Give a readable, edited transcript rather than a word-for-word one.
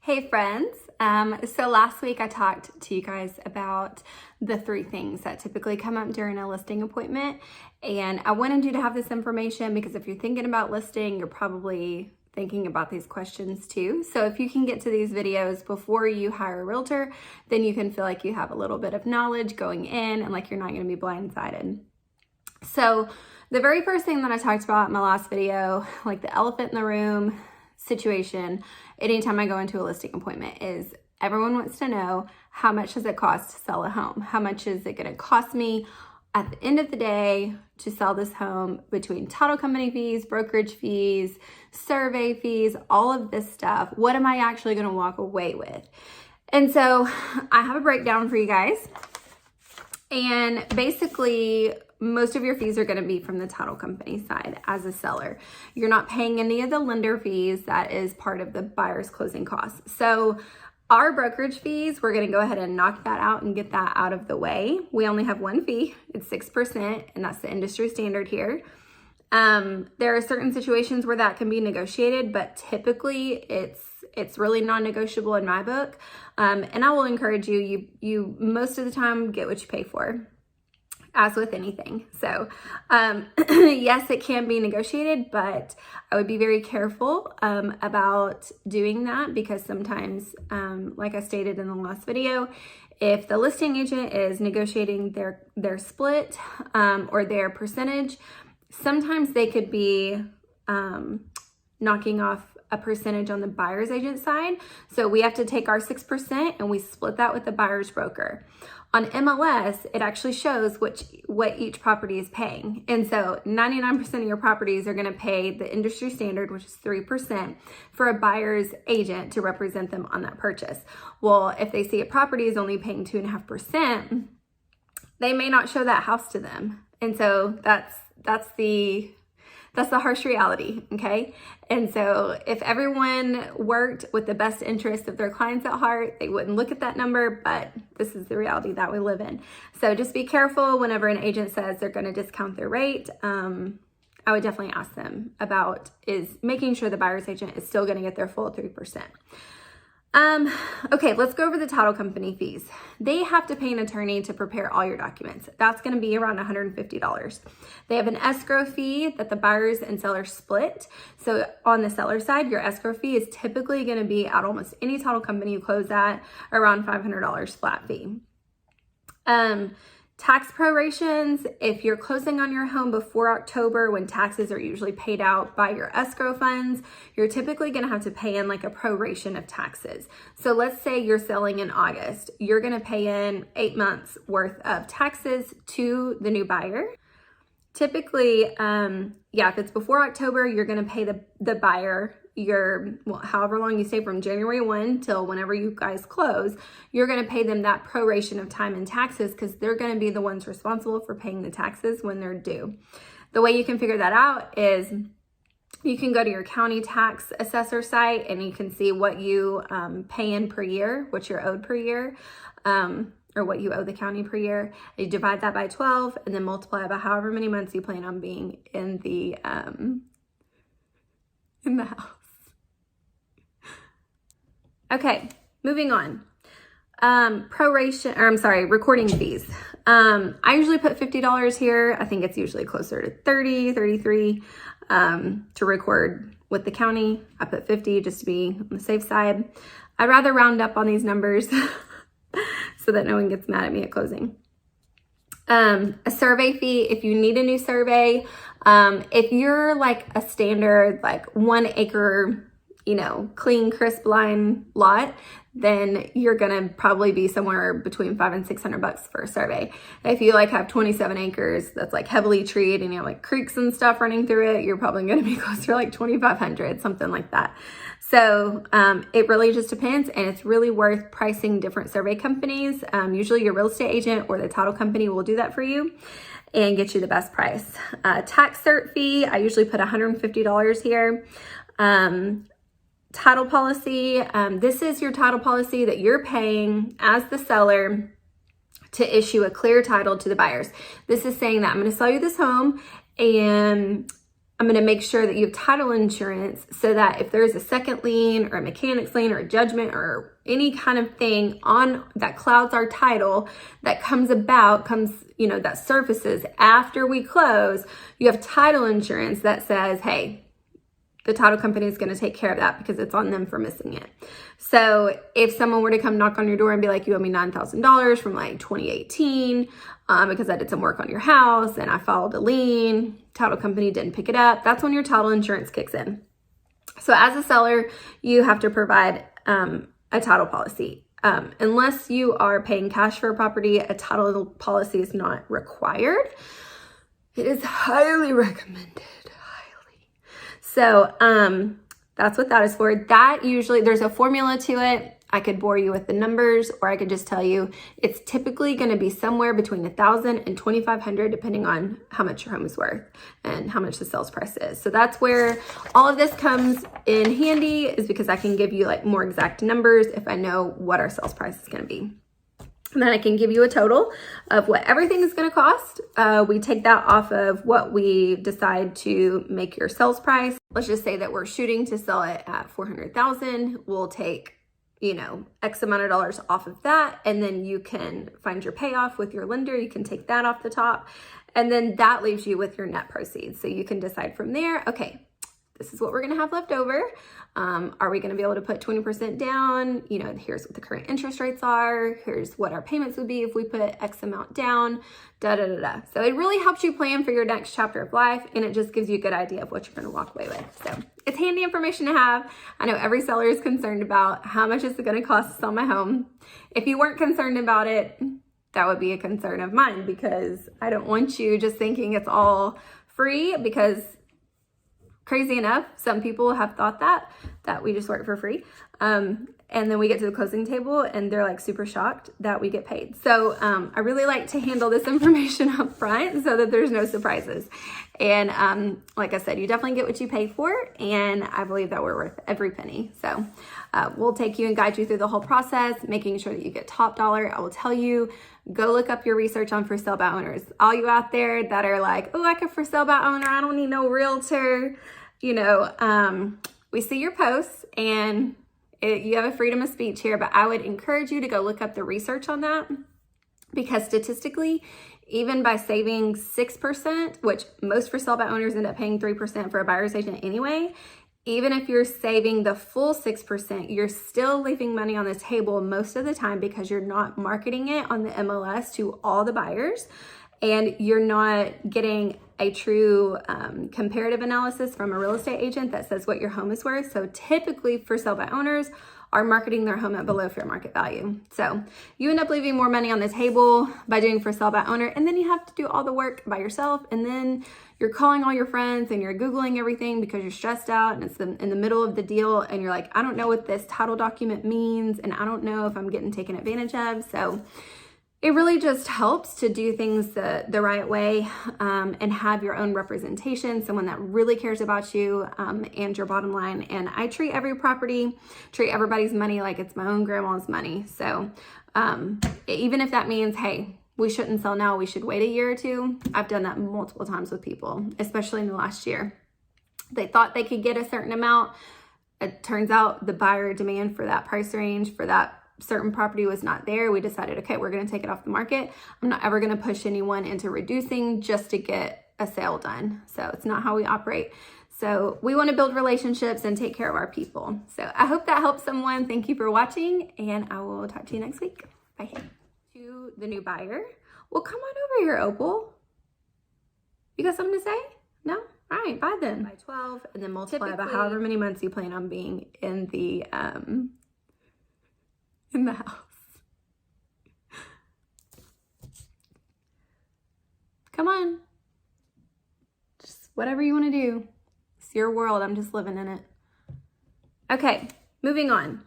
Hey friends, so last week I talked to you guys about the 3 things that typically come up during a listing appointment, and I wanted you to have this information because if you're thinking about listing, you're probably thinking about these questions too. So if you can get to these videos before you hire a realtor, then you can feel like you have a little bit of knowledge going in and like you're not going to be blindsided. So the very first thing that I talked about in my last video, like the elephant in the room situation, anytime I go into a listing appointment, is everyone wants to know, how much does it cost to sell a home? How much is it going to cost me at the end of the day to sell this home, between title company fees, brokerage fees, survey fees, all of this stuff? What am I actually going to walk away with? And so I have a breakdown for you guys. And basically, most of your fees are going to be from the title company side as a seller. You're not paying any of the lender fees. That is part of the buyer's closing costs. So our brokerage fees, we're going to go ahead and knock that out and get that out of the way. We only have one fee. It's 6%, and that's the industry standard here. There are certain situations where that can be negotiated, but typically it's really non-negotiable in my book. And I will encourage you most of the time get what you pay for, as with anything. So yes, it can be negotiated, but I would be very careful about doing that, because sometimes, like I stated in the last video, if the listing agent is negotiating their split or their percentage, sometimes they could be knocking off a percentage on the buyer's agent side. So we have to take our 6% and we split that with the buyer's broker. On MLS, it actually shows what each property is paying. And so 99% of your properties are going to pay the industry standard, which is 3%, for a buyer's agent to represent them on that purchase. Well, if they see a property is only paying 2.5%, they may not show that house to them. And so that's the harsh reality, okay? And so if everyone worked with the best interest of their clients at heart, they wouldn't look at that number, but this is the reality that we live in. So just be careful whenever an agent says they're going to discount their rate. I would definitely ask them about making sure the buyer's agent is still going to get their full 3%. Okay, let's go over the title company fees. They have to pay an attorney to prepare all your documents. That's going to be around $150. They have an escrow fee that the buyers and sellers split. So on the seller side, your escrow fee is typically going to be, at almost any title company you close at, around $500 flat fee. Tax prorations, if you're closing on your home before October, when taxes are usually paid out by your escrow funds, you're typically going to have to pay in like a proration of taxes. So let's say you're selling in August, you're going to pay in 8 months worth of taxes to the new buyer. Typically, if it's before October, you're going to pay the buyer however long you stay, from January 1 till whenever you guys close, you're going to pay them that proration of time and taxes, because they're going to be the ones responsible for paying the taxes when they're due. The way you can figure that out is you can go to your county tax assessor site and you can see what you pay in per year, what you're owed per year, or what you owe the county per year. You divide that by 12 and then multiply by however many months you plan on being in the house. Okay, moving on. Recording fees. I usually put $50 here. I think it's usually closer to $30, $33 to record with the county. I put $50 just to be on the safe side. I'd rather round up on these numbers so that no one gets mad at me at closing. A survey fee, if you need a new survey, if you're like a standard, like 1 acre, clean, crisp line lot, then you're gonna probably be somewhere between $500 and $600 for a survey. If you have 27 acres that's like heavily treed and you have like creeks and stuff running through it, you're probably gonna be closer to like $2,500, something like that. So it really just depends, and it's really worth pricing different survey companies. Usually your real estate agent or the title company will do that for you and get you the best price. Tax cert fee, I usually put $150 here. Title policy, this is your title policy that you're paying as the seller to issue a clear title to the buyers. This is saying that I'm going to sell you this home, and I'm going to make sure that you have title insurance so that if there's a second lien or a mechanic's lien or a judgment or any kind of thing on that clouds our title that that surfaces after we close, you have title insurance that says, hey, the title company is going to take care of that because it's on them for missing it. So if someone were to come knock on your door and be like, you owe me $9,000 from like 2018 because I did some work on your house and I filed a lien, title company didn't pick it up, that's when your title insurance kicks in. So as a seller, you have to provide a title policy. Unless you are paying cash for a property, a title policy is not required. It is highly recommended. So that's what that is for. That usually, there's a formula to it. I could bore you with the numbers, or I could just tell you it's typically going to be somewhere between $1,000 and $2,500, depending on how much your home is worth and how much the sales price is. So that's where all of this comes in handy, is because I can give you like more exact numbers if I know what our sales price is going to be. And then I can give you a total of what everything is going to cost. We take that off of what we decide to make your sales price. Let's just say that we're shooting to sell it at $400,000. We'll take, X amount of dollars off of that. And then you can find your payoff with your lender. You can take that off the top. And then that leaves you with your net proceeds. So you can decide from there, okay, this is what we're going to have left over. Are we going to be able to put 20% down? Here's what the current interest rates are. Here's what our payments would be if we put X amount down, da, da, da, da. So it really helps you plan for your next chapter of life, and it just gives you a good idea of what you're going to walk away with. So it's handy information to have. I know every seller is concerned about how much is it going to cost to sell my home. If you weren't concerned about it, that would be a concern of mine, because I don't want you just thinking it's all free, because crazy enough, some people have thought that we just work for free. And then we get to the closing table and they're like super shocked that we get paid. So I really like to handle this information up front so that there's no surprises. And like I said, you definitely get what you pay for. And I believe that we're worth every penny. So we'll take you and guide you through the whole process, making sure that you get top dollar. I will tell you, go look up your research on for sale by owners. All you out there that are like, oh, I could for sale by owner, I don't need no realtor. We see your posts and you have a freedom of speech here, but I would encourage you to go look up the research on that, because statistically, even by saving 6%, which most for sale by owners end up paying 3% for a buyer's agent anyway, even if you're saving the full 6%, you're still leaving money on the table most of the time, because you're not marketing it on the MLS to all the buyers, and you're not getting a true comparative analysis from a real estate agent that says what your home is worth. So typically for sale by owners are marketing their home at below fair market value. So you end up leaving more money on the table by doing for sale by owner, and then you have to do all the work by yourself, and then you're calling all your friends and you're Googling everything because you're stressed out and it's in the middle of the deal and you're like, I don't know what this title document means and I don't know if I'm getting taken advantage of. So it really just helps to do things the right way and have your own representation, someone that really cares about you and your bottom line. And I treat everybody's money like it's my own grandma's money. So even if that means, hey, we shouldn't sell now, we should wait a year or two. I've done that multiple times with people, especially in the last year. They thought they could get a certain amount. It turns out the buyer demand for that price range for that certain property was not there. We decided, okay, we're going to take it off the market. I'm not ever going to push anyone into reducing just to get a sale done. So it's not how we operate. So we want to build relationships and take care of our people. So I hope that helps someone. Thank you for watching, and I will talk to you next week. Bye. To the new buyer. Well, come on over here, Opal. You got something to say? No? All right, bye then. By 12, and then multiply by however many months you plan on being in the house. Come on. Just whatever you want to do. It's your world. I'm just living in it. Okay, moving on.